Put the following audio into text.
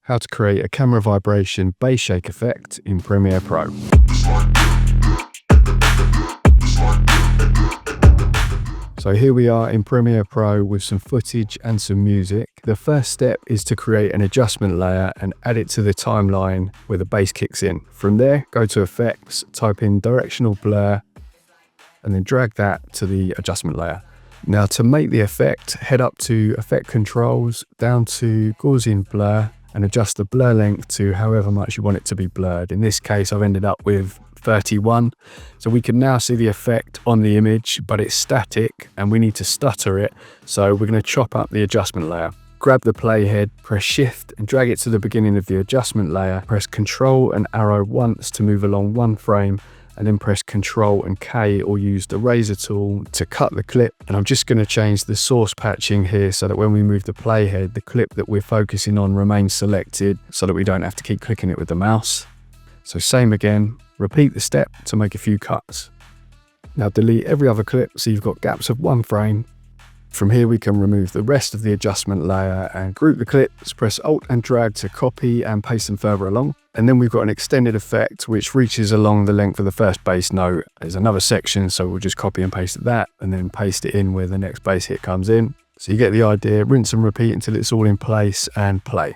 How to create a camera vibration bass shake effect in Premiere Pro. So here we are in Premiere Pro with some footage and some music. The first step is to create an adjustment layer and add it to the timeline where the bass kicks in. From there, go to Effects, type in Directional Blur, and then drag that to the adjustment layer. Now to make the effect, head up to Effect Controls, down to Gaussian Blur, and adjust the blur length to however much you want it to be blurred. In this case, I've ended up with 31. So we can now see the effect on the image, but it's static and we need to stutter it. So we're going to chop up the adjustment layer. Grab the playhead, press Shift and drag it to the beginning of the adjustment layer. Press Control and arrow once to move along one frame, and then press Control and K or use the razor tool to cut the clip. And I'm just going to change the source patching here so that when we move the playhead, the clip that we're focusing on remains selected so that we don't have to keep clicking it with the mouse. So same again, repeat the step to make a few cuts. Now delete every other clip so you've got gaps of one frame. From here we can remove the rest of the adjustment layer and group the clips, press Alt and drag to copy and paste them further along. And then we've got an extended effect which reaches along the length of the first bass note. There's another section, so we'll just copy and paste that and then paste it in where the next bass hit comes in. So you get the idea, rinse and repeat until it's all in place and play.